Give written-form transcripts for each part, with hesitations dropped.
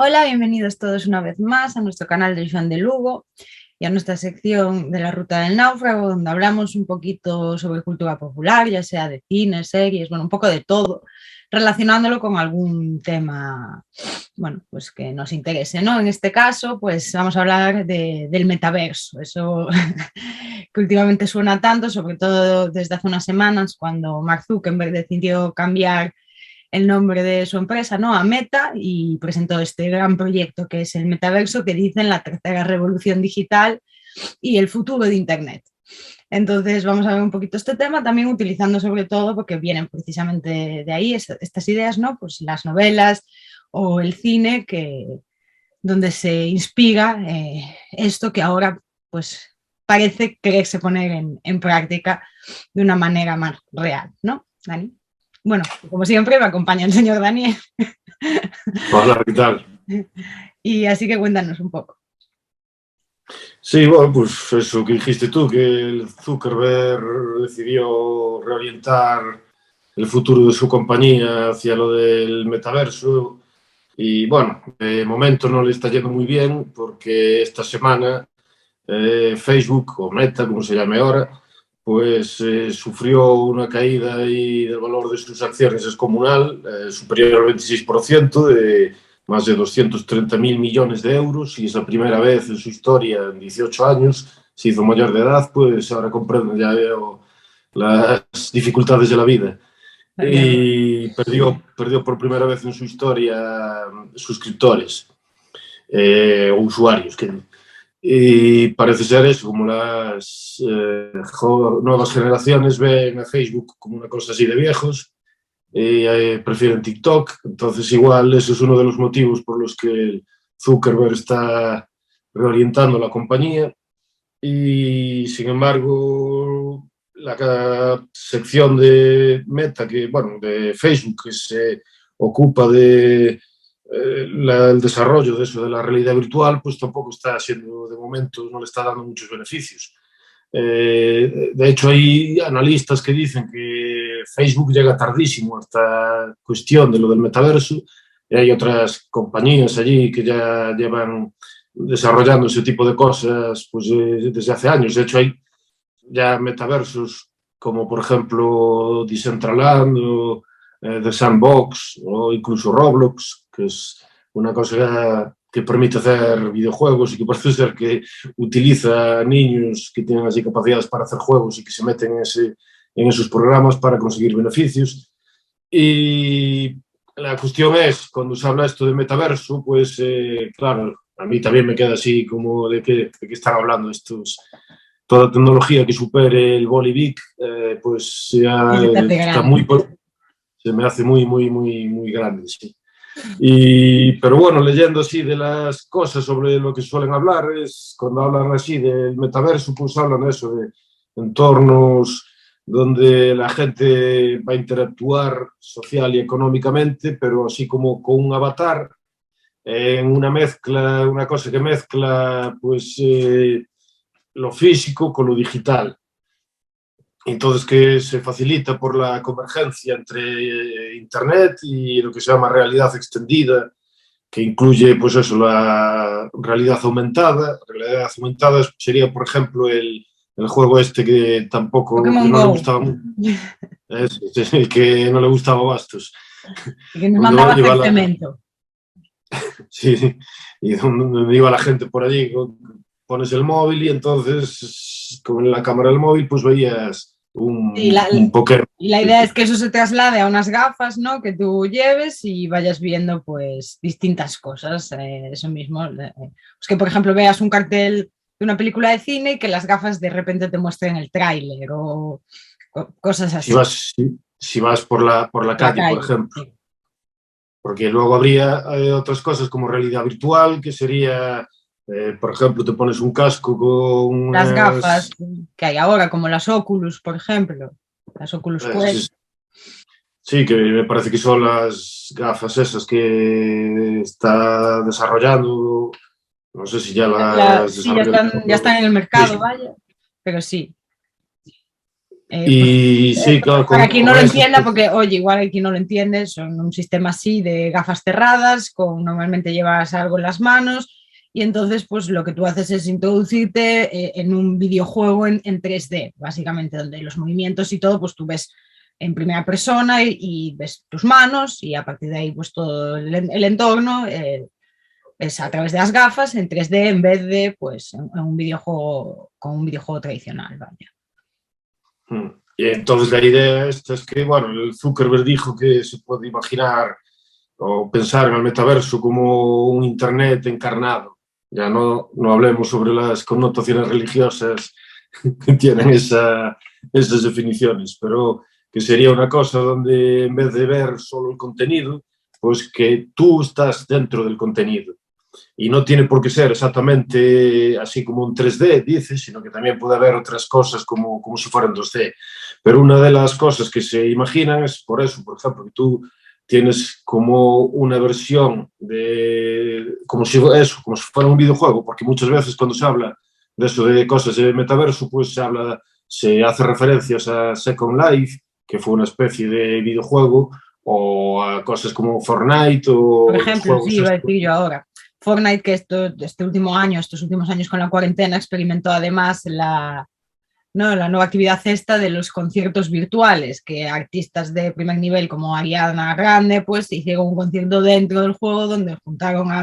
Hola, bienvenidos todos una vez más a nuestro canal de Joan de Lugo y a nuestra sección de la Ruta del Náufrago, donde hablamos un poquito sobre cultura popular, ya sea de cine, series, bueno, un poco de todo, relacionándolo con algún tema, bueno, pues que nos interese, ¿no? En este caso, pues vamos a hablar del metaverso, eso que últimamente suena tanto, sobre todo desde hace unas semanas, cuando Mark Zuckerberg decidió cambiar el nombre de su empresa, ¿no?, a Meta, y presentó este gran proyecto que es el metaverso, que dicen la tercera revolución digital y el futuro de Internet. Entonces vamos a ver un poquito este tema, también utilizando sobre todo, porque vienen precisamente de ahí estas ideas, ¿no?, pues las novelas o el cine, donde se inspira esto que ahora pues parece quererse poner en práctica de una manera más real, ¿no, Dani? Bueno, como siempre me acompaña el señor Daniel. Hola, ¿qué tal? Y así que cuéntanos un poco. Sí, bueno, pues eso que dijiste tú, que el Zuckerberg decidió reorientar el futuro de su compañía hacia lo del metaverso y bueno, de momento no le está yendo muy bien porque esta semana Facebook o Meta, como se llame ahora, pues sufrió una caída ahí del valor de sus acciones descomunal, superior al 26%, de más de 230.000 millones de euros, y es la primera vez en su historia, en 18 años, se hizo mayor de edad, pues ahora comprendo, ya veo las dificultades de la vida. Y perdió por primera vez en su historia suscriptores o usuarios, y parece ser eso, como las nuevas generaciones ven a Facebook como una cosa así de viejos y prefieren TikTok. Entonces igual eso es uno de los motivos por los que Zuckerberg está reorientando la compañía. Y sin embargo la sección de Meta, bueno, de Facebook, que se ocupa de el desarrollo de eso, de la realidad virtual, pues tampoco está siendo, de momento, no le está dando muchos beneficios. De hecho, hay analistas que dicen que Facebook llega tardísimo a esta cuestión de lo del metaverso, y hay otras compañías allí que ya llevan desarrollando ese tipo de cosas pues, desde hace años. De hecho, hay ya metaversos como, por ejemplo, Decentraland o The Sandbox o incluso Roblox, que es una cosa que permite hacer videojuegos y que parece ser que utiliza niños que tienen así capacidades para hacer juegos y que se meten en esos programas para conseguir beneficios. Y la cuestión es, cuando se habla esto de metaverso, pues claro, a mí también me queda así como de qué están hablando estos. Toda tecnología que supere el Bolivic, pues ya está muy, se me hace muy, muy, muy, muy grande, sí. Pero bueno, leyendo así de las cosas sobre lo que suelen hablar, es cuando hablan así del metaverso, pues hablan de eso, de entornos donde la gente va a interactuar social y económicamente, pero así como con un avatar, en una mezcla, una cosa que mezcla pues lo físico con lo digital. Entonces, que se facilita por la convergencia entre Internet y lo que se llama realidad extendida, que incluye, pues eso, la realidad aumentada. Realidad aumentada sería, por ejemplo, el juego este que tampoco, que Pokémon no le Go. gustaba mucho, es el que no le gustaba a Bastos. Y que nos Donde mandaba a hacer iba la, cemento. sí, y donde iba la gente por allí, pones el móvil y entonces con la cámara del móvil pues veías Sí, un Pokémon. y la idea es que eso se traslade a unas gafas, ¿no?, que tú lleves y vayas viendo pues distintas cosas. Eso mismo. Pues que, por ejemplo, veas un cartel de una película de cine y que las gafas de repente te muestren el tráiler o cosas Si así. vas, si vas por la La calle, por calle, ejemplo. sí. Porque luego habría otras cosas como realidad virtual, que sería, por ejemplo, te pones un casco con Las unas... gafas que hay ahora, como las Oculus, por ejemplo, las Oculus Quest. Sí, que me parece que son las gafas esas que está desarrollando. No sé si ya las Sí, ya desarrolló están en el mercado, Facebook. vaya, pero sí. Y sí, claro, para quien no con lo eso, entienda, porque oye, igual hay quien no lo entiende, son un sistema así de gafas cerradas, normalmente llevas algo en las manos y entonces pues lo que tú haces es introducirte en un videojuego en 3D, básicamente, donde los movimientos y todo, pues tú ves en primera persona y ves tus manos y a partir de ahí pues todo el entorno es a través de las gafas en 3D en vez de pues en un videojuego con un videojuego tradicional, vaya. y entonces la idea esta es que, bueno, el Zuckerberg dijo que se puede imaginar o pensar en el metaverso como un Internet encarnado. Ya no hablemos sobre las connotaciones religiosas que tienen esas definiciones, pero que sería una cosa donde en vez de ver solo el contenido, pues que tú estás dentro del contenido. Y no tiene por qué ser exactamente así como un 3D, dice, sino que también puede haber otras cosas como si fueran 2D. Pero una de las cosas que se imaginan es por eso, por ejemplo, que tú tienes como una versión de, como si fuera un videojuego, porque muchas veces cuando se habla de eso de cosas de metaverso, pues se hace referencias a Second Life, que fue una especie de videojuego, o a cosas como Fortnite Por o los ejemplo, juegos sí, iba a estos. decir yo ahora. Fortnite, que estos últimos años con la cuarentena experimentó además ¿no? la nueva actividad esta de los conciertos virtuales, que artistas de primer nivel como Ariana Grande pues hicieron un concierto dentro del juego donde juntaron a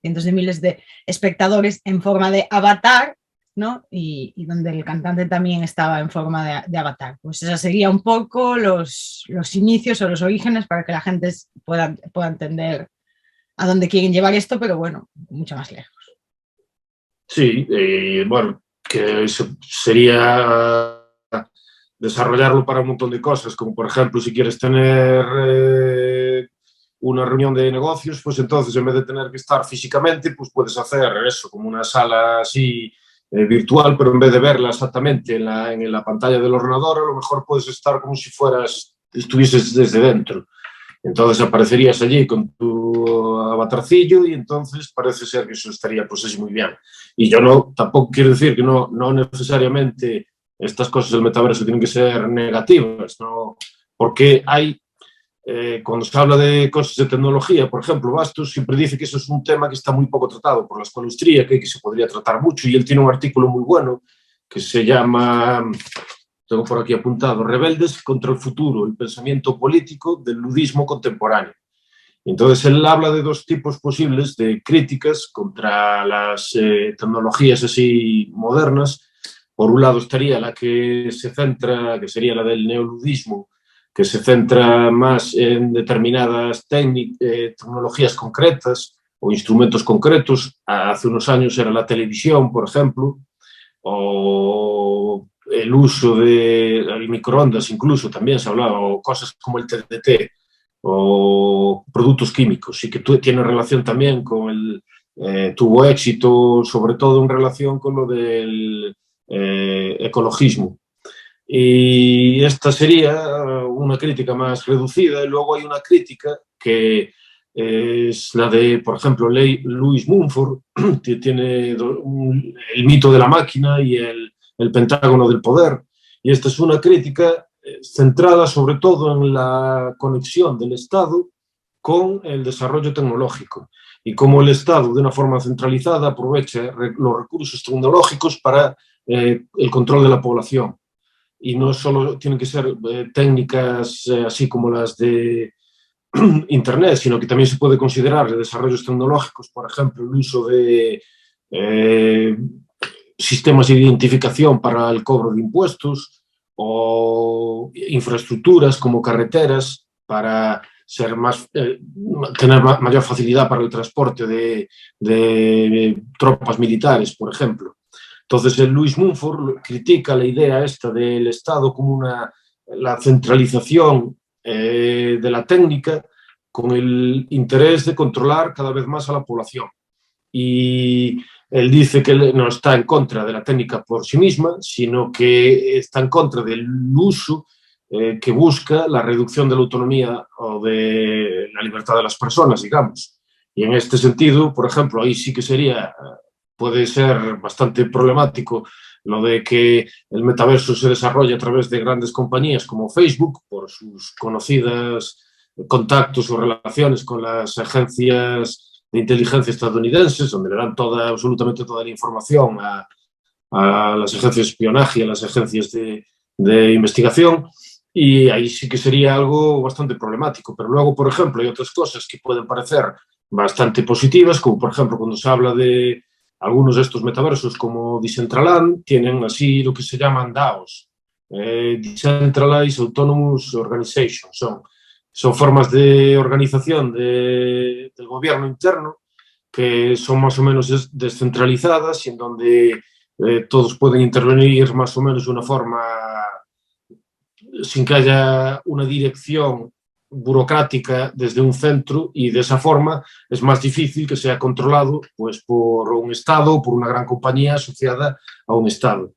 cientos de miles de espectadores en forma de avatar, ¿no? Y donde el cantante también estaba en forma de avatar. Pues esa sería un poco los inicios o los orígenes para que la gente pueda entender a dónde quieren llevar esto, pero bueno, mucho más lejos. Sí, bueno, que eso sería desarrollarlo para un montón de cosas, como por ejemplo, si quieres tener una reunión de negocios, pues entonces en vez de tener que estar físicamente, pues puedes hacer eso, como una sala así virtual, pero en vez de verla exactamente en la pantalla del ordenador, a lo mejor puedes estar como si estuvieses desde dentro. Entonces aparecerías allí con tu avatarcillo y entonces parece ser que eso estaría pues así muy bien. Y yo tampoco quiero decir que no necesariamente estas cosas del metaverso tienen que ser negativas, ¿no? Porque cuando se habla de cosas de tecnología, por ejemplo, Bastos siempre dice que eso es un tema que está muy poco tratado por la escuela austríaca y que se podría tratar mucho, y él tiene un artículo muy bueno que se llama, tengo por aquí apuntado, Rebeldes contra el futuro, el pensamiento político del ludismo contemporáneo. Entonces él habla de dos tipos posibles de críticas contra las tecnologías así modernas. Por un lado estaría la que se centra, que sería la del neoludismo, que se centra más en determinadas tecnologías concretas o instrumentos concretos. Hace unos años era la televisión, por ejemplo, o el uso del microondas, incluso también se hablaba, o cosas como el TDT, o productos químicos, y que tiene relación también tuvo éxito, sobre todo en relación con lo del ecologismo. Y esta sería una crítica más reducida, y luego hay una crítica que es la de, por ejemplo, Louis Mumford, que tiene el mito de la máquina y el pentágono del poder, y esta es una crítica centrada sobre todo en la conexión del Estado con el desarrollo tecnológico y cómo el Estado, de una forma centralizada, aprovecha los recursos tecnológicos para el control de la población. Y no solo tienen que ser técnicas así como las de Internet, sino que también se puede considerar desarrollos tecnológicos, por ejemplo, el uso de sistemas de identificación para el cobro de impuestos, o infraestructuras como carreteras para tener mayor facilidad para el transporte de tropas militares, por ejemplo. Entonces, Louis Mumford critica la idea esta del Estado como la centralización de la técnica con el interés de controlar cada vez más a la población. Y él dice que no está en contra de la técnica por sí misma, sino que está en contra del uso que busca la reducción de la autonomía o de la libertad de las personas, digamos. Y en este sentido, por ejemplo, ahí sí que puede ser bastante problemático lo de que el metaverso se desarrolla a través de grandes compañías como Facebook, por sus conocidas contactos o relaciones con las agencias de inteligencia estadounidenses, donde le dan absolutamente toda la información a las agencias de espionaje, a las agencias de investigación, y ahí sí que sería algo bastante problemático. Pero luego, por ejemplo, hay otras cosas que pueden parecer bastante positivas, como por ejemplo cuando se habla de algunos de estos metaversos como Decentraland, tienen así lo que se llaman DAOs, Decentralized Autonomous Organization, son formas de organización del gobierno interno que son más o menos descentralizadas y en donde todos pueden intervenir más o menos de una forma sin que haya una dirección burocrática desde un centro, y de esa forma es más difícil que sea controlado pues, por un Estado o por una gran compañía asociada a un Estado.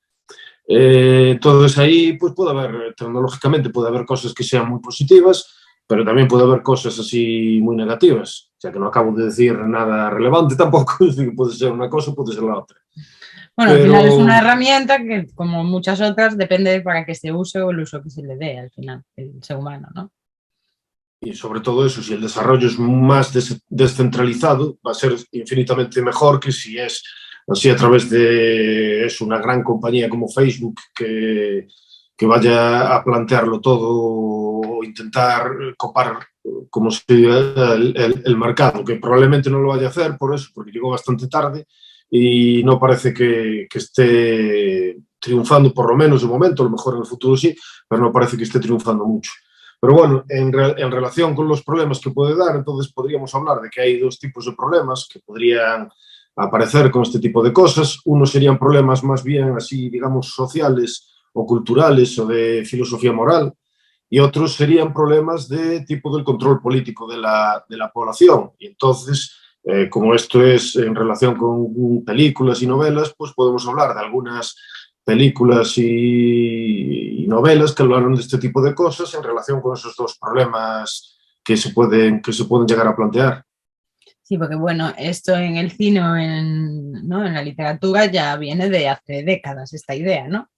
Entonces ahí pues puede haber, tecnológicamente puede haber cosas que sean muy positivas, pero también puede haber cosas así muy negativas. O sea que no acabo de decir nada relevante tampoco, puede ser una cosa, puede ser la otra. Bueno, al final es una herramienta que, como muchas otras, depende de para qué se use o el uso que se le dé al final, el ser humano, ¿no? Y sobre todo eso, si el desarrollo es más descentralizado, va a ser infinitamente mejor que si es así a través de una gran compañía como Facebook que vaya a plantearlo todo o intentar copar como si el mercado, que probablemente no lo vaya a hacer por eso, porque llegó bastante tarde y no parece que esté triunfando, por lo menos de momento, a lo mejor en el futuro sí, pero no parece que esté triunfando mucho. Pero bueno, en relación con los problemas que puede dar, entonces podríamos hablar de que hay dos tipos de problemas que podrían aparecer con este tipo de cosas. Unos serían problemas más bien así, digamos, sociales o culturales o de filosofía moral, y otros serían problemas de tipo del control político de la población. Y entonces, como esto es en relación con películas y novelas, pues podemos hablar de algunas películas y novelas que hablaron de este tipo de cosas en relación con esos dos problemas que se pueden llegar a plantear. Sí, porque bueno, esto en el cine o ¿no? en la literatura ya viene de hace décadas esta idea, ¿no?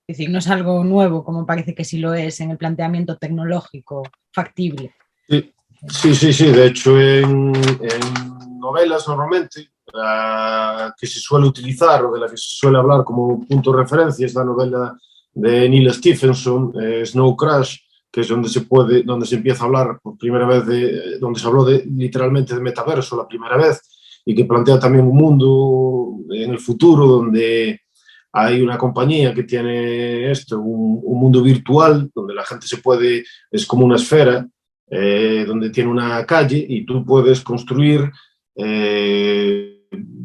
Es decir, no es algo nuevo como parece que sí lo es en el planteamiento tecnológico factible. Sí. De hecho, en novelas normalmente que se suele utilizar o de la que se suele hablar como punto de referencia es la novela de Neil Stephenson, Snow Crash, que es donde se empieza a hablar por primera vez donde se habló literalmente de metaverso la primera vez, y que plantea también un mundo en el futuro donde hay una compañía que tiene un mundo virtual donde la gente es como una esfera, donde tiene una calle y tú puedes construir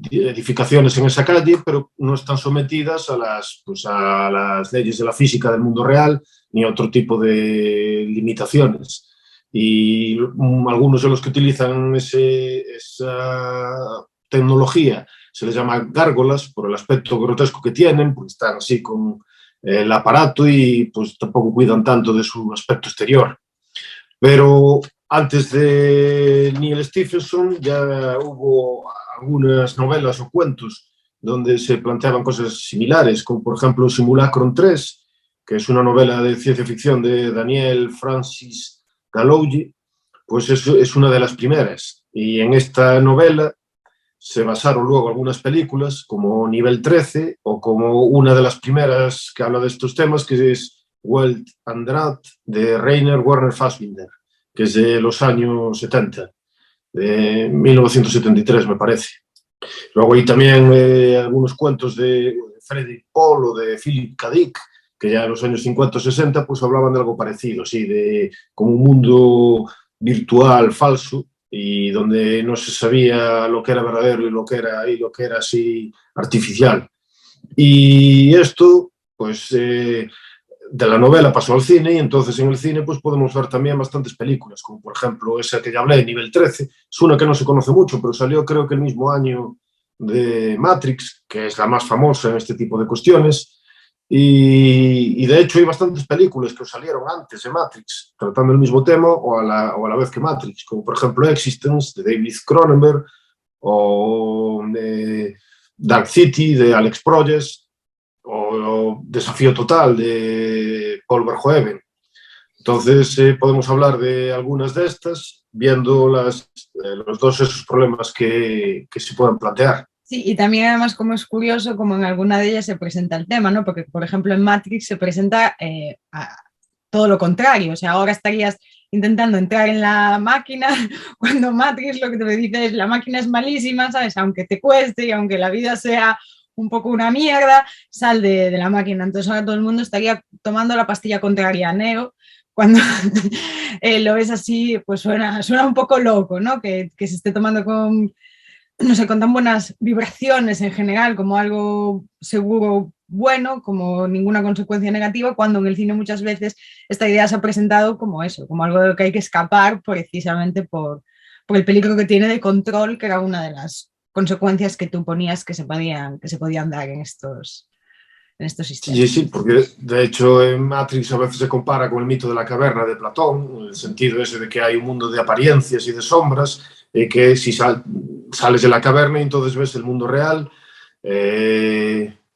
edificaciones en esa calle, pero no están sometidas a las leyes de la física del mundo real ni a otro tipo de limitaciones. Y algunos de los que utilizan esa tecnología se les llama gárgolas por el aspecto grotesco que tienen, porque están así con el aparato y pues tampoco cuidan tanto de su aspecto exterior. Pero antes de Neil Stephenson ya hubo algunas novelas o cuentos donde se planteaban cosas similares, como por ejemplo Simulacron 3, que es una novela de ciencia ficción de Daniel Francis Galouji, pues es una de las primeras. Y en esta novela se basaron luego algunas películas como Nivel 13 o como una de las primeras que habla de estos temas, que es Wild and Drought de Rainer Werner Fassbinder, que es de los años 70, de 1973 me parece. Luego hay también algunos cuentos de Frederick Pohl o de Philip K. Dick, que ya en los años 50 o 60 pues hablaban de algo parecido, sí, de como un mundo virtual falso y donde no se sabía lo que era verdadero y lo que era así artificial. Y esto, pues, de la novela pasó al cine, y entonces en el cine pues podemos ver también bastantes películas, como por ejemplo esa que ya hablé, Nivel 13, es una que no se conoce mucho, pero salió creo que el mismo año de Matrix, que es la más famosa en este tipo de cuestiones. Y de hecho hay bastantes películas que salieron antes de Matrix, tratando el mismo tema o a la vez que Matrix, como por ejemplo Existence, de David Cronenberg, o Dark City, de Alex Proyas. o Desafío Total de Paul Verhoeven. Entonces, podemos hablar de algunas de estas, viendo los dos esos problemas que se puedan plantear. Sí, y también además como es curioso, como en alguna de ellas se presenta el tema, ¿no? Porque, por ejemplo, en Matrix se presenta todo lo contrario, o sea, ahora estarías intentando entrar en la máquina, cuando Matrix lo que te dice es la máquina es malísima, ¿sabes? Aunque te cueste y aunque la vida sea un poco una mierda, sal de la máquina. Entonces ahora todo el mundo estaría tomando la pastilla contraria a Neo, cuando lo ves así, pues suena un poco loco, ¿no? Que se esté tomando con, no sé, con tan buenas vibraciones en general, como algo seguro bueno, como ninguna consecuencia negativa, cuando en el cine muchas veces esta idea se ha presentado como eso, como algo de lo que hay que escapar precisamente por el peligro que tiene de control, que era una de las consecuencias que tú ponías que se podían dar en estos sistemas. Sí, sí, porque de hecho en Matrix a veces se compara con el mito de la caverna de Platón, en el sentido ese de que hay un mundo de apariencias y de sombras, que si sales de la caverna y entonces ves el mundo real.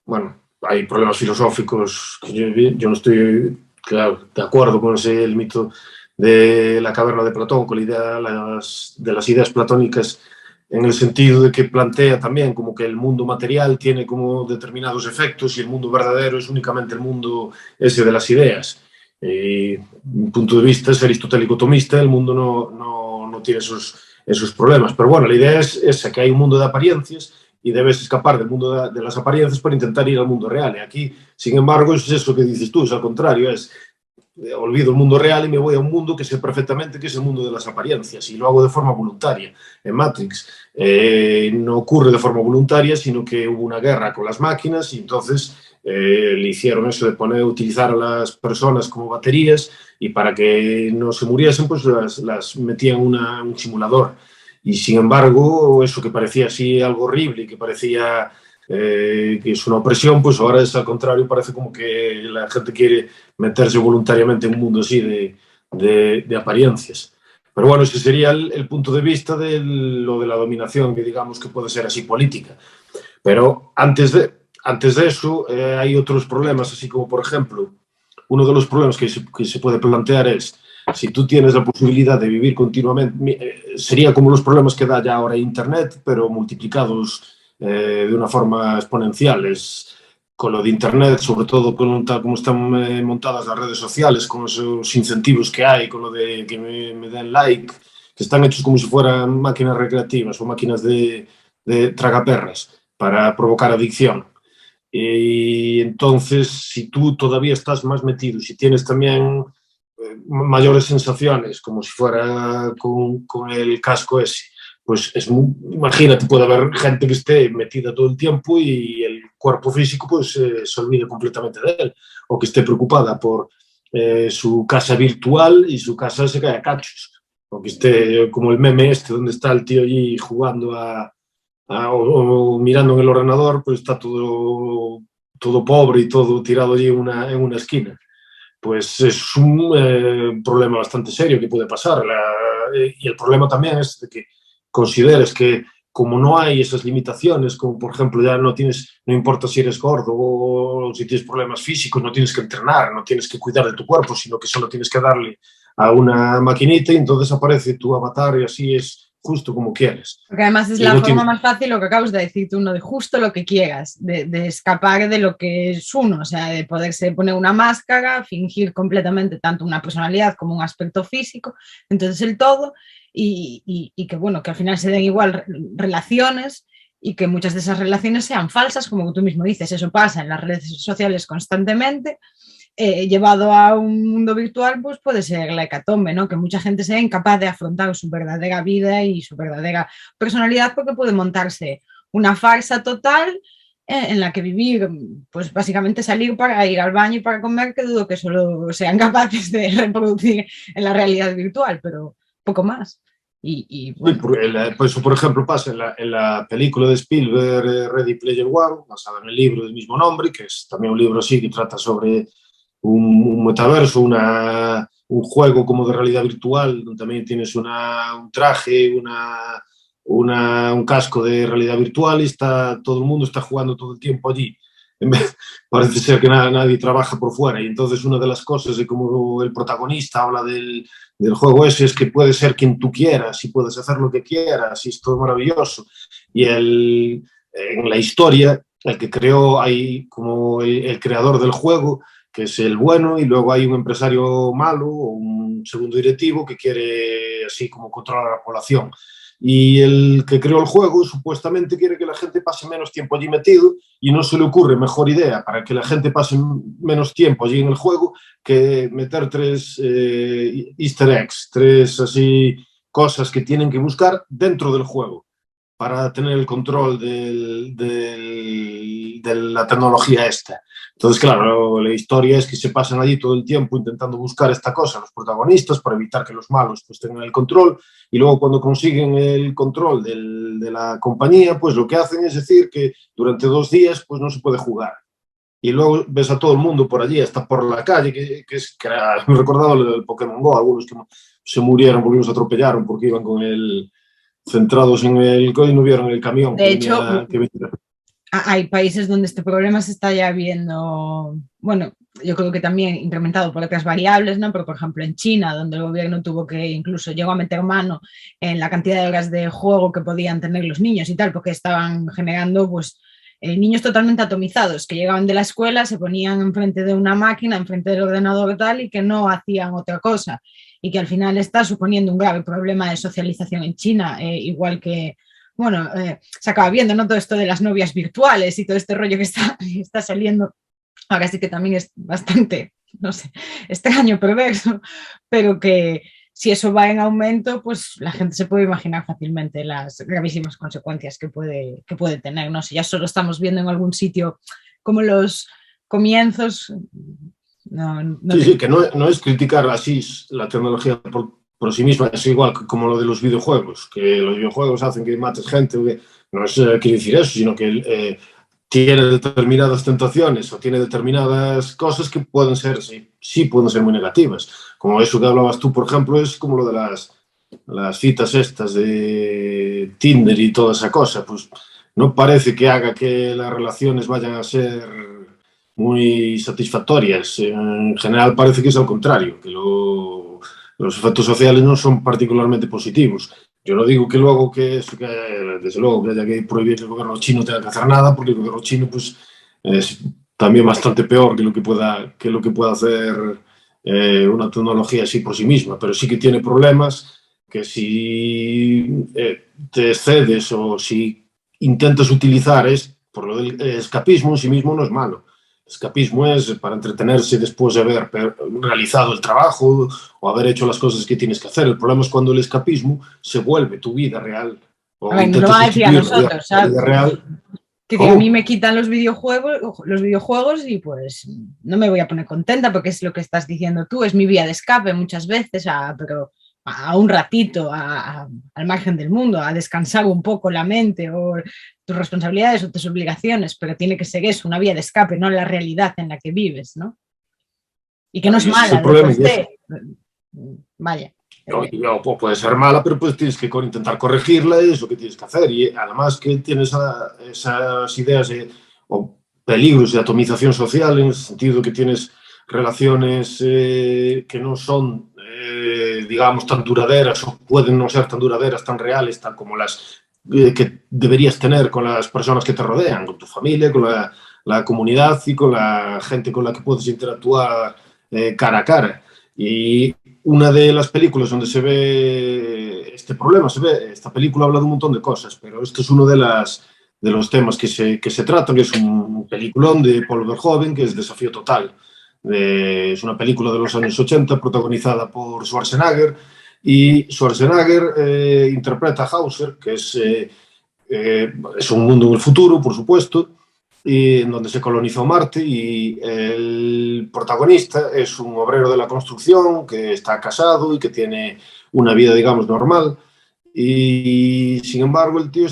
Bueno, hay problemas filosóficos que yo no estoy, claro, de acuerdo con el mito de la caverna de Platón, con la idea de las ideas platónicas, en el sentido de que plantea también como que el mundo material tiene como determinados efectos y el mundo verdadero es únicamente el mundo ese de las ideas. Un punto de vista es aristotélico-tomista, el mundo no tiene esos problemas. Pero bueno, la idea es esa, que hay un mundo de apariencias y debes escapar del mundo de las apariencias para intentar ir al mundo real. Y aquí, sin embargo, es eso que dices tú, es al contrario, olvido el mundo real y me voy a un mundo que sé perfectamente que es el mundo de las apariencias y lo hago de forma voluntaria. En Matrix no ocurre de forma voluntaria, sino que hubo una guerra con las máquinas y entonces le hicieron eso de utilizar a las personas como baterías y para que no se muriesen, pues las metían en un simulador. Y sin embargo, eso que parecía así algo horrible y que parecía que es una opresión, pues ahora es al contrario, parece como que la gente quiere meterse voluntariamente en un mundo así de apariencias. Pero bueno, ese sería el punto de vista de lo de la dominación, que digamos que puede ser así política. Pero antes de eso hay otros problemas, así como por ejemplo, uno de los problemas que se puede plantear es, si tú tienes la posibilidad de vivir continuamente, sería como los problemas que da ya ahora Internet, pero multiplicados de una forma exponencial. Con lo de Internet, sobre todo con tal como están montadas las redes sociales, con esos incentivos que hay, con lo de que me den like, que están hechos como si fueran máquinas recreativas o máquinas de tragaperras para provocar adicción. Y entonces, si tú todavía estás más metido, si tienes también mayores sensaciones, como si fuera con el casco ese, pues imagínate, puede haber gente que esté metida todo el tiempo y el cuerpo físico pues se olvide completamente de él, o que esté preocupada por su casa virtual y su casa se cae a cachos, o que esté como el meme este donde está el tío allí jugando o mirando en el ordenador, pues está todo pobre y todo tirado allí en una esquina. Pues es un problema bastante serio que puede pasar. Y el problema también es de que consideres que como no hay esas limitaciones, como por ejemplo ya no importa si eres gordo o si tienes problemas físicos, no tienes que entrenar, no tienes que cuidar de tu cuerpo, sino que solo tienes que darle a una maquinita y entonces aparece tu avatar y así es justo como quieres. Porque además es la forma más fácil, lo que acabas de decir tú, uno de justo lo que quieras, de escapar de lo que es uno, o sea, de poderse poner una máscara, fingir completamente tanto una personalidad como un aspecto físico, entonces el todo, y que bueno, que al final se den igual relaciones y que muchas de esas relaciones sean falsas, como tú mismo dices, eso pasa en las redes sociales constantemente. Llevado a un mundo virtual, pues puede ser la hecatombe, ¿no? Que mucha gente sea incapaz de afrontar su verdadera vida y su verdadera personalidad porque puede montarse una farsa total en la que vivir, pues básicamente salir para ir al baño y para comer, que dudo que solo sean capaces de reproducir en la realidad virtual, pero poco más. Bueno. Sí, eso, por ejemplo, pasa en la película de Spielberg, Ready Player One, basada en el libro del mismo nombre, que es también un libro así que trata sobre un metaverso, un juego como de realidad virtual, donde también tienes un traje, un casco de realidad virtual y todo el mundo está jugando todo el tiempo allí. parece ser que nadie trabaja por fuera. Y entonces una de las cosas de como el protagonista habla del juego ese es que puedes ser quien tú quieras y puedes hacer lo que quieras y es todo maravilloso. Y en la historia, el que creó, hay como el creador del juego, que es el bueno, y luego hay un empresario malo o un segundo directivo que quiere así como controlar a la población. Y el que creó el juego supuestamente quiere que la gente pase menos tiempo allí metido y no se le ocurre mejor idea para que la gente pase menos tiempo allí en el juego que meter 3 easter eggs, 3 así cosas que tienen que buscar dentro del juego para tener el control de la tecnología esta. Entonces, claro, la historia es que se pasan allí todo el tiempo intentando buscar esta cosa, los protagonistas, para evitar que los malos pues tengan el control, y luego cuando consiguen el control de la compañía, pues lo que hacen es decir que durante 2 días pues no se puede jugar. Y luego ves a todo el mundo por allí, hasta por la calle, que me recordaba el Pokémon Go, algunos que se murieron porque los atropellaron porque iban con el centrados en el y no vieron el camión. De hecho, hay países donde este problema se está ya viendo, bueno, yo creo que también incrementado por otras variables, ¿no? Pero, por ejemplo, en China, donde el gobierno tuvo que incluso llegó a meter mano en la cantidad de horas de juego que podían tener los niños y tal, porque estaban generando, pues, niños totalmente atomizados, que llegaban de la escuela, se ponían enfrente de una máquina, enfrente del ordenador y tal, y que no hacían otra cosa. Y que al final está suponiendo un grave problema de socialización en China, igual que, bueno, se acaba viendo, ¿no? Todo esto de las novias virtuales y todo este rollo que está saliendo. Ahora sí que también es bastante, no sé, extraño, perverso, pero que si eso va en aumento, pues la gente se puede imaginar fácilmente las gravísimas consecuencias que puede tener, ¿no? Si ya solo estamos viendo en algún sitio como los comienzos. Sí, que no es criticar así la tecnología por sí misma, es igual como lo de los videojuegos, que los videojuegos hacen que mates gente, no es quiere decir eso, sino que tiene determinadas tentaciones o tiene determinadas cosas que pueden ser, sí pueden ser muy negativas. Como eso que hablabas tú, por ejemplo, es como lo de las citas estas de Tinder y toda esa cosa, pues no parece que haga que las relaciones vayan a ser muy satisfactorias. En general parece que es al contrario, que los efectos sociales no son particularmente positivos. Yo no digo que luego desde luego que haya que prohibir que el gobierno chino tenga que hacer nada, porque el gobierno chino pues es también bastante peor que lo que pueda hacer una tecnología así por sí misma, pero sí que tiene problemas que si te excedes o si intentas utilizar por lo del escapismo en sí mismo no es malo. Escapismo es para entretenerse después de haber realizado el trabajo o haber hecho las cosas que tienes que hacer. El problema es cuando el escapismo se vuelve tu vida real. O a ver, nos lo van a decir a nosotros, ¿sabes? La vida real. Que a mí me quitan los videojuegos y pues no me voy a poner contenta porque es lo que estás diciendo tú, es mi vía de escape muchas veces, pero a un ratito, al margen del mundo, a descansar un poco la mente o tus responsabilidades o tus obligaciones, pero tiene que ser eso, una vía de escape, no la realidad en la que vives, ¿no? Y que no es mala, vaya. Puede ser mala, pero pues tienes que intentar corregirla, es lo que tienes que hacer. Y además que tienes esas ideas o peligros de atomización social, en el sentido que tienes relaciones que no son, digamos, tan duraderas o pueden no ser tan duraderas, tan reales, tan como las que deberías tener con las personas que te rodean, con tu familia, con la comunidad y con la gente con la que puedes interactuar cara a cara. Y una de las películas donde se ve este problema, esta película habla de un montón de cosas, pero esto es uno de los temas que se tratan, que es un peliculón de Paul Verhoeven, que es Desafío Total. Es una película de los años 80 protagonizada por Schwarzenegger, y Schwarzenegger interpreta a Hauser, que es un mundo en el futuro, por supuesto, y en donde se colonizó Marte, y el protagonista es un obrero de la construcción que está casado y que tiene una vida, digamos, normal, y sin embargo el tío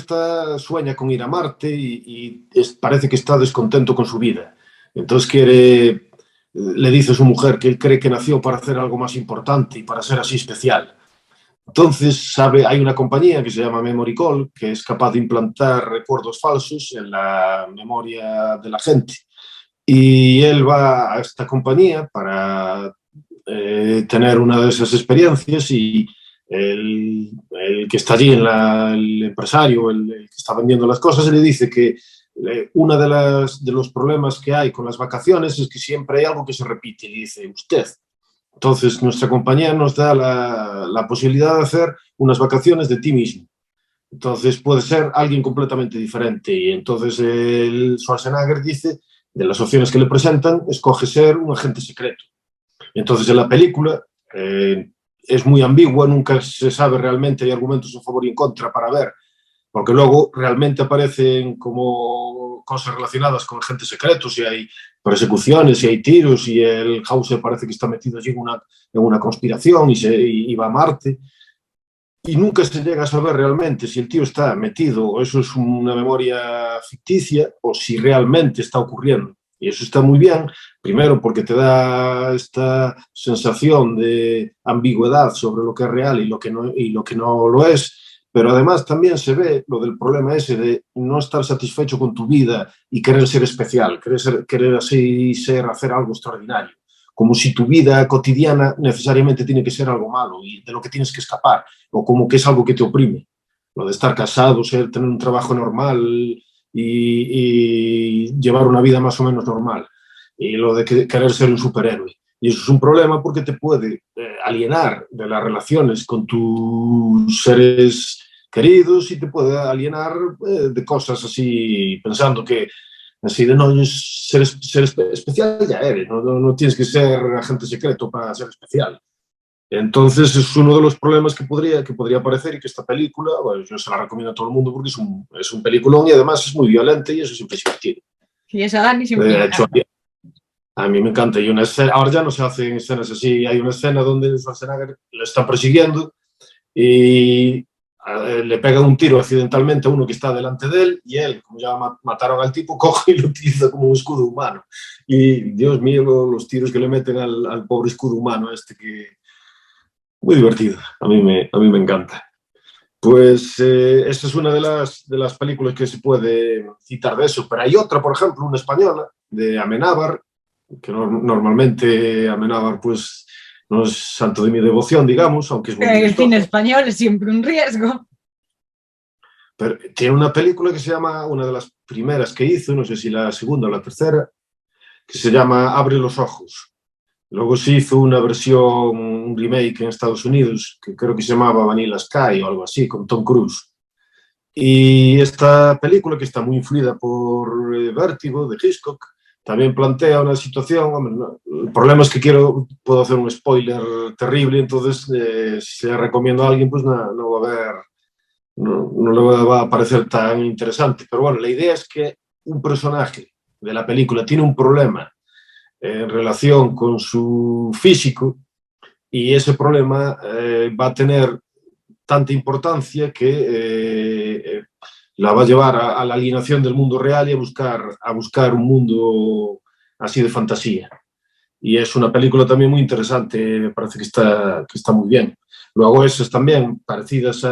sueña con ir a Marte y parece que está descontento con su vida. Entonces le dice a su mujer que él cree que nació para hacer algo más importante y para ser así especial. Entonces, hay una compañía que se llama Memory Call, que es capaz de implantar recuerdos falsos en la memoria de la gente. y él va a esta compañía para tener una de esas experiencias y el que está allí, el empresario, el que está vendiendo las cosas, le dice que uno de los problemas que hay con las vacaciones es que siempre hay algo que se repite. Y dice, usted. Entonces, nuestra compañía nos da la posibilidad de hacer unas vacaciones de ti mismo. Entonces, puede ser alguien completamente diferente. Y entonces, el Schwarzenegger dice, de las opciones que le presentan, escoge ser un agente secreto. Entonces, en la película es muy ambigua, nunca se sabe realmente, hay argumentos a favor y en contra para ver, porque luego realmente aparecen como cosas relacionadas con agentes secretos y hay persecuciones y hay tiros y el Hauser parece que está metido allí en una conspiración y va a Marte. Y nunca se llega a saber realmente si el tío está metido o eso es una memoria ficticia o si realmente está ocurriendo. Y eso está muy bien, primero porque te da esta sensación de ambigüedad sobre lo que es real y lo que no lo es, pero además también se ve lo del problema ese de no estar satisfecho con tu vida y querer ser especial, querer así ser, hacer algo extraordinario, como si tu vida cotidiana necesariamente tiene que ser algo malo y de lo que tienes que escapar, o como que es algo que te oprime. Lo de estar casado, tener un trabajo normal y llevar una vida más o menos normal. Y lo de querer ser un superhéroe. Y eso es un problema porque te puede alienar de las relaciones con tus seres queridos y te puede alienar de cosas así, pensando que así de no, ser especial ya eres, no tienes que ser agente secreto para ser especial. Entonces es uno de los problemas que podría aparecer y que esta película, bueno, yo se la recomiendo a todo el mundo porque es un peliculón y además es muy violento y eso siempre es divertido. Y eso a Dani siempre le De hecho, encanta. a mí me encanta. Y una escena, ahora ya no se hacen escenas así, hay una escena donde Schwarzenegger le están persiguiendo y le pega un tiro accidentalmente a uno que está delante de él y él, como ya mataron al tipo, coge y lo utiliza como un escudo humano. Y Dios mío, los tiros que le meten al pobre escudo humano este que... Muy divertido, a mí me encanta. Pues esa es una de las películas que se puede citar de eso, pero hay otra, por ejemplo, una española, de Amenábar, que normalmente Amenábar pues no es santo de mi devoción, digamos, aunque es buen El director. cine español es siempre un riesgo. Pero tiene una película que se llama, una de las primeras que hizo, no sé si la segunda o la tercera, que se llama Abre los ojos. Luego se hizo una versión, un remake en Estados Unidos, que creo que se llamaba Vanilla Sky o algo así, con Tom Cruise. Y esta película, que está muy influida por Vértigo, de Hitchcock, también plantea una situación, hombre, no, el problema es que puedo hacer un spoiler terrible, entonces si le recomiendo a alguien, pues no va a ver, no le va a parecer tan interesante. Pero bueno, la idea es que un personaje de la película tiene un problema en relación con su físico y ese problema va a tener tanta importancia que la va a llevar a la alienación del mundo real y a buscar un mundo así de fantasía. Y es una película también muy interesante, me parece que está muy bien. Luego esas también, parecidas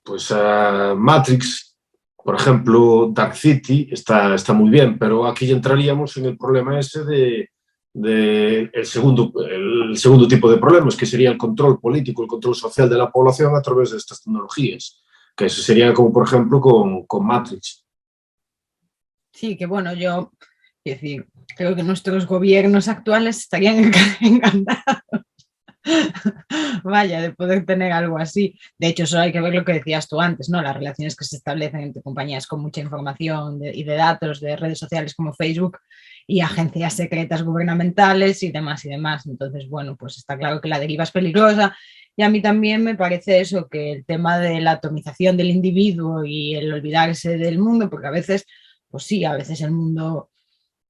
pues a Matrix, por ejemplo, Dark City, está muy bien, pero aquí ya entraríamos en el problema ese de el segundo tipo de problemas, que sería el control político, el control social de la población a través de estas tecnologías, que eso sería como, por ejemplo, con Matrix. Sí, que bueno, yo quiero decir, creo que nuestros gobiernos actuales estarían encantados. Vaya, de poder tener algo así. De hecho, solo hay que ver lo que decías tú antes, ¿no? Las relaciones que se establecen entre compañías con mucha información y de datos de redes sociales como Facebook y agencias secretas gubernamentales y demás y demás. Entonces, bueno, pues está claro que la deriva es peligrosa y a mí también me parece eso, que el tema de la atomización del individuo y el olvidarse del mundo, porque a veces, pues sí, a veces el mundo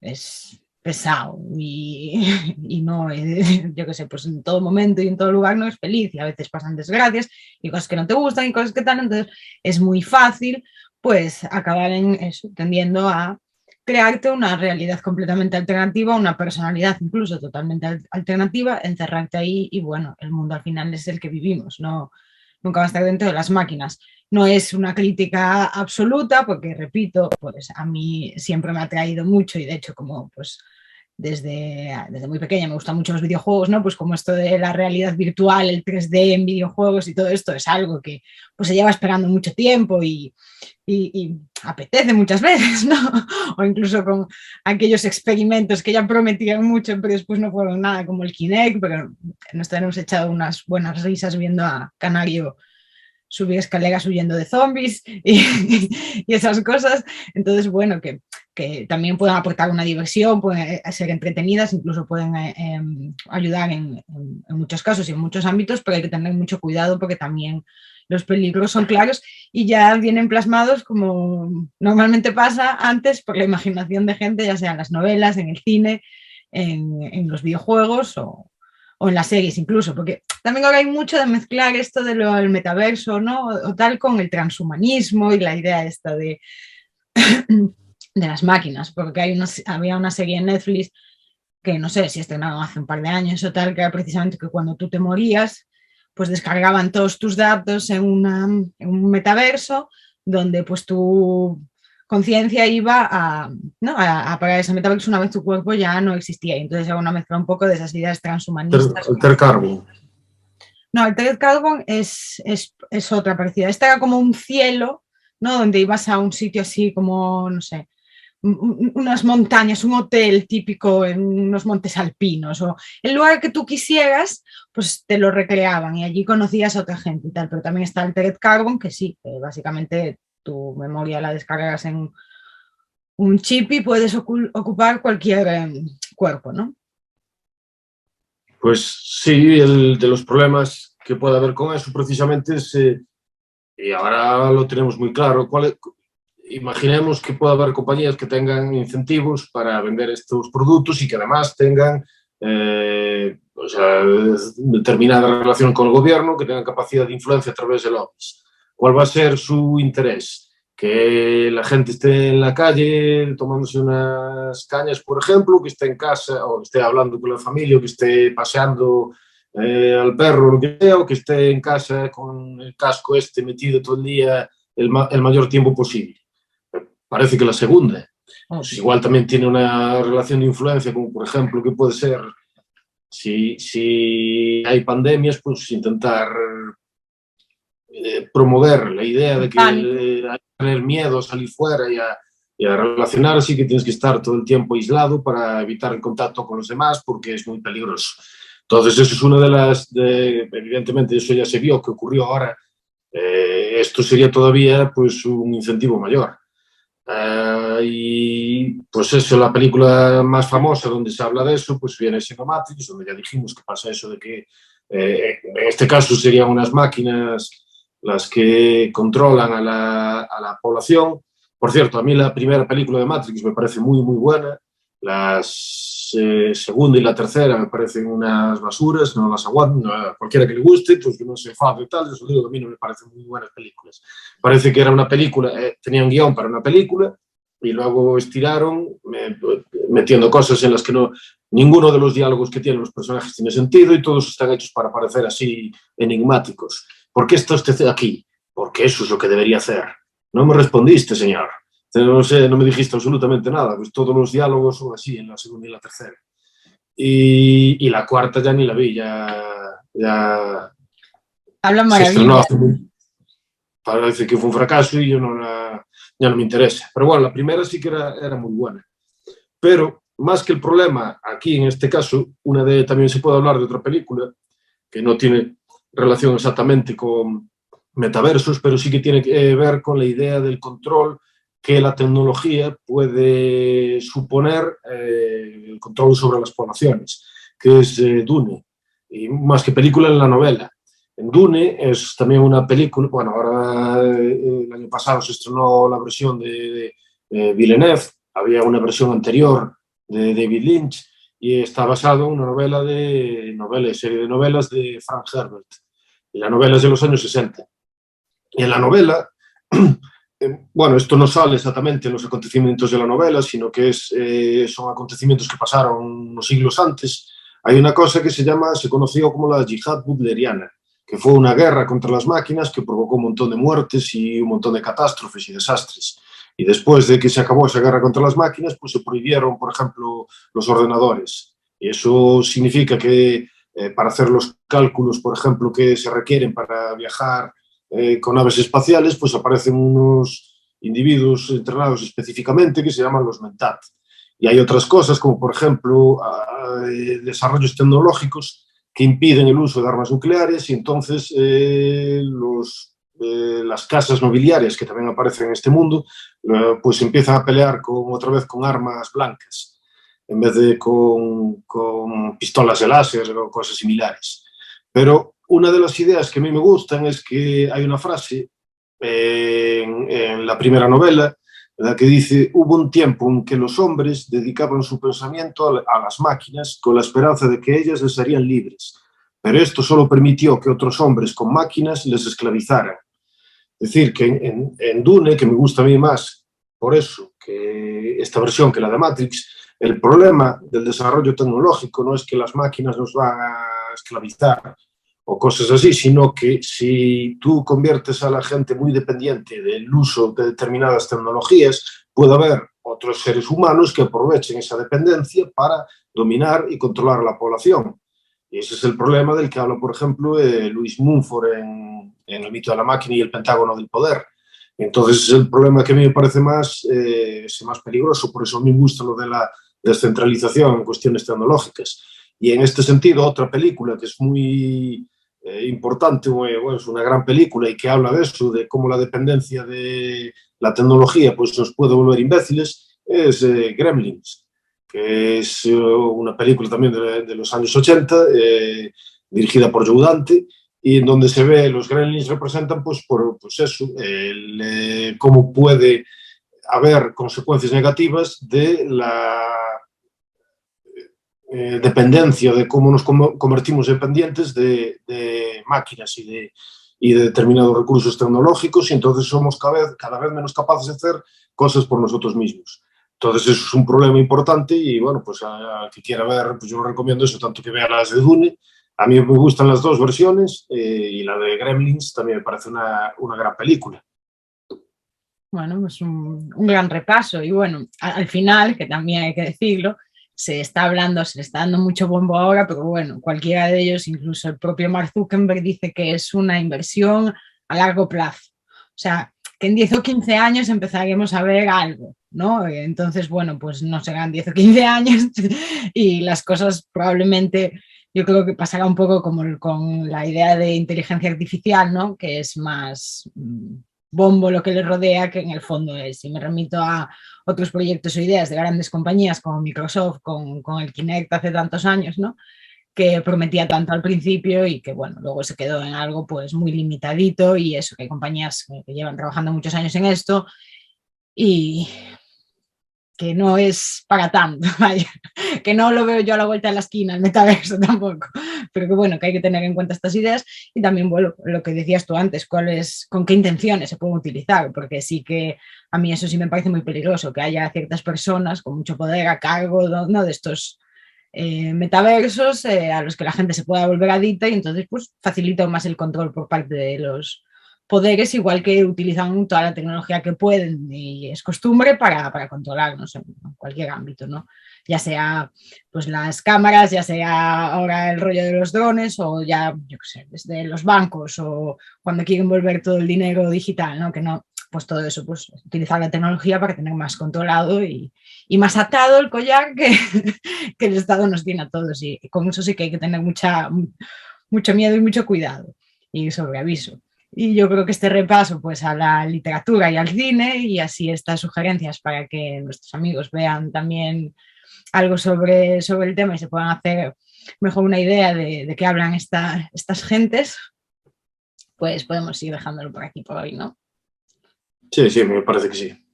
es pesado y no, yo qué sé, pues en todo momento y en todo lugar no es feliz y a veces pasan desgracias y cosas que no te gustan y cosas que tal, entonces es muy fácil pues acabar en eso, tendiendo a crearte una realidad completamente alternativa, una personalidad incluso totalmente alternativa, encerrarte ahí y bueno, el mundo al final es el que vivimos, nunca va a estar dentro de las máquinas. No es una crítica absoluta porque, repito, pues a mí siempre me ha atraído mucho y de hecho como pues desde muy pequeña me gustan mucho los videojuegos, ¿no? Pues como esto de la realidad virtual, el 3D en videojuegos y todo esto es algo que pues se lleva esperando mucho tiempo y apetece muchas veces, ¿no? O incluso con aquellos experimentos que ya prometían mucho, pero después no fueron nada, como el Kinect, pero nos hemos echado unas buenas risas viendo a Canario subir escaleras huyendo de zombies y esas cosas. Entonces, bueno, que también pueden aportar una diversión, pueden ser entretenidas, incluso pueden ayudar en muchos casos y en muchos ámbitos, pero hay que tener mucho cuidado porque también los peligros son claros y ya vienen plasmados como normalmente pasa antes por la imaginación de gente, ya sea en las novelas, en el cine, en los videojuegos o en las series incluso, porque también ahora hay mucho de mezclar esto del metaverso, ¿no? O tal con el transhumanismo y la idea esta de las máquinas, porque había una serie en Netflix que no sé si estrenaron hace un par de años o tal, que era precisamente que cuando tú te morías, pues descargaban todos tus datos en un metaverso donde pues tu conciencia iba ¿no? a parar ese metaverso una vez tu cuerpo ya no existía. Y entonces era una mezcla un poco de esas ideas transhumanistas. Alter Carbon. No, Altered Carbon es otra parecida. Esta era como un cielo, ¿no? Donde ibas a un sitio así como, no sé, unas montañas, un hotel típico en unos montes alpinos o el lugar que tú quisieras, pues te lo recreaban y allí conocías a otra gente y tal, pero también está Altered Carbon, que sí, que básicamente tu memoria la descargas en un chip y puedes ocupar cualquier cuerpo, ¿no? Pues sí, el de los problemas que puede haber con eso precisamente es, y ahora lo tenemos muy claro, imaginemos que puede haber compañías que tengan incentivos para vender estos productos y que además tengan o sea, determinada relación con el gobierno, que tengan capacidad de influencia a través de lobbies. ¿Cuál va a ser su interés? Que la gente esté en la calle tomándose unas cañas, por ejemplo, que esté en casa o que esté hablando con la familia, o que esté paseando al perro, lo que sea, o que esté en casa con el casco metido todo el día el mayor tiempo posible. Parece que la segunda. Pues igual también tiene una relación de influencia, como por ejemplo, que puede ser, si hay pandemias, pues intentar promover la idea de que hay que tener miedo a salir fuera y a relacionarse, y que tienes que estar todo el tiempo aislado para evitar el contacto con los demás porque es muy peligroso. Entonces, eso es una de las, evidentemente, eso ya se vio que ocurrió ahora. Esto sería todavía pues un incentivo mayor. Y pues eso, la película más famosa donde se habla de eso, pues viene siendo Matrix, donde ya dijimos que pasa eso de que en este caso serían unas máquinas las que controlan a la población. Por cierto, a mí la primera película de Matrix me parece muy, muy buena. Las segunda y la tercera me parecen unas basuras, no las aguanto. No, cualquiera que le guste, pues que no se enfade y tal, eso digo, a mí no me parecen muy buenas películas. Parece que era una película, tenía un guión para una película y luego estiraron metiendo cosas en las que no, ninguno de los diálogos que tienen los personajes tiene sentido y todos están hechos para parecer así enigmáticos. ¿Por qué está usted aquí? Porque eso es lo que debería hacer. No me respondiste, señor. No sé, no me dijiste absolutamente nada, pues todos los diálogos son así en la segunda y la tercera. Y la cuarta ya ni la vi, ya Hablan se estrenó maravillas. hace muy, parece que fue un fracaso y yo ya no me interesa. Pero bueno, la primera sí que era muy buena. Pero más que el problema, aquí en este caso, también se puede hablar de otra película que no tiene relación exactamente con metaversos, pero sí que tiene que ver con la idea del control que la tecnología puede suponer, el control sobre las poblaciones, que es Dune. Y más que película, en la novela. En Dune es también una película, bueno, ahora el año pasado se estrenó la versión de Villeneuve, había una versión anterior de David Lynch y está basado en una serie de novelas de Frank Herbert. Y la novela es de los años 60. Y en la novela, bueno, esto no sale exactamente en los acontecimientos de la novela, sino que son acontecimientos que pasaron unos siglos antes. Hay una cosa que se conoció como la yihad butleriana, que fue una guerra contra las máquinas que provocó un montón de muertes y un montón de catástrofes y desastres. Y después de que se acabó esa guerra contra las máquinas, pues se prohibieron, por ejemplo, los ordenadores. Y eso significa que para hacer los cálculos, por ejemplo, que se requieren para viajar con naves espaciales, pues aparecen unos individuos entrenados específicamente que se llaman los Mentat. Y hay otras cosas, como por ejemplo desarrollos tecnológicos que impiden el uso de armas nucleares, y entonces las casas nobiliarias que también aparecen en este mundo, pues empiezan a pelear otra vez con armas blancas, en vez de con pistolas de láser o cosas similares. Pero una de las ideas que a mí me gustan es que hay una frase en la primera novela, la que dice: hubo un tiempo en que los hombres dedicaban su pensamiento a las máquinas con la esperanza de que ellas les harían libres, pero esto solo permitió que otros hombres con máquinas les esclavizaran. Es decir, que en Dune, que me gusta a mí más por eso que esta versión que la de Matrix, el problema del desarrollo tecnológico no es que las máquinas nos van a esclavizar o cosas así, sino que si tú conviertes a la gente muy dependiente del uso de determinadas tecnologías, puede haber otros seres humanos que aprovechen esa dependencia para dominar y controlar a la población. Y ese es el problema del que habla, por ejemplo, Luis Mumford en El mito de la máquina y el pentágono del poder. Entonces, es el problema que a mí me parece más peligroso. Por eso a mí me gusta lo de la descentralización en cuestiones tecnológicas. Y en este sentido, otra película que es muy importante, bueno, es una gran película y que habla de eso, de cómo la dependencia de la tecnología pues, nos puede volver imbéciles, es Gremlins, que es una película también de los años 80, dirigida por Joe Dante, y en donde se ve, los Gremlins representan pues eso, cómo puede haber consecuencias negativas de la dependencia, de cómo nos convertimos dependientes de máquinas y de determinados recursos tecnológicos, y entonces somos cada vez menos capaces de hacer cosas por nosotros mismos. Entonces eso es un problema importante y bueno, pues a que quiera ver, pues yo lo recomiendo eso, tanto que vea las de Dune. A mí me gustan las dos versiones y la de Gremlins también me parece una gran película. Bueno, pues un gran repaso y bueno, al final, que también hay que decirlo, se le está dando mucho bombo ahora, pero bueno, cualquiera de ellos, incluso el propio Mark Zuckerberg, dice que es una inversión a largo plazo. O sea, que en 10 o 15 años empezaremos a ver algo, ¿no? Entonces, bueno, pues no serán 10 o 15 años y las cosas probablemente, yo creo que pasará un poco como con la idea de inteligencia artificial, ¿no? Que es más bombo lo que le rodea que en el fondo es. Y me remito a otros proyectos o ideas de grandes compañías como Microsoft con el Kinect hace tantos años, ¿no? Que prometía tanto al principio y que, bueno, luego se quedó en algo pues muy limitadito y eso, que hay compañías que llevan trabajando muchos años en esto y que no es para tanto, vaya, que no lo veo yo a la vuelta de la esquina, el metaverso tampoco, pero que bueno, que hay que tener en cuenta estas ideas y también, bueno, lo que decías tú antes, con qué intenciones se pueden utilizar, porque sí que a mí eso sí me parece muy peligroso, que haya ciertas personas con mucho poder a cargo, ¿no? De estos metaversos a los que la gente se pueda volver adicta y entonces pues facilita más el control por parte de los poderes, igual que utilizan toda la tecnología que pueden y es costumbre para controlarnos en cualquier ámbito, ¿no? Ya sea pues las cámaras, ya sea ahora el rollo de los drones o ya, yo qué sé, desde los bancos o cuando quieren volver todo el dinero digital, ¿no? Que no, pues todo eso, pues utilizar la tecnología para tener más controlado y más atado el collar que el Estado nos tiene a todos y con eso sí que hay que tener mucho miedo y mucho cuidado y sobreaviso. Y yo creo que este repaso pues a la literatura y al cine y así estas sugerencias para que nuestros amigos vean también algo sobre el tema y se puedan hacer mejor una idea de qué hablan estas gentes, pues podemos ir dejándolo por aquí por hoy, ¿no? Sí, me parece que sí.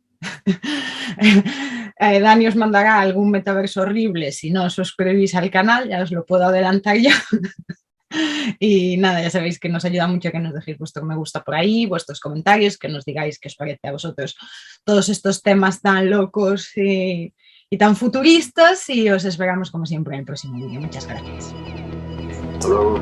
Dani os mandará algún metaverso horrible si no os suscribís al canal, ya os lo puedo adelantar ya. Y nada, ya sabéis que nos ayuda mucho que nos dejéis vuestro me gusta por ahí, vuestros comentarios, que nos digáis qué os parece a vosotros todos estos temas tan locos y tan futuristas y os esperamos como siempre en el próximo vídeo. Muchas gracias. Hasta luego.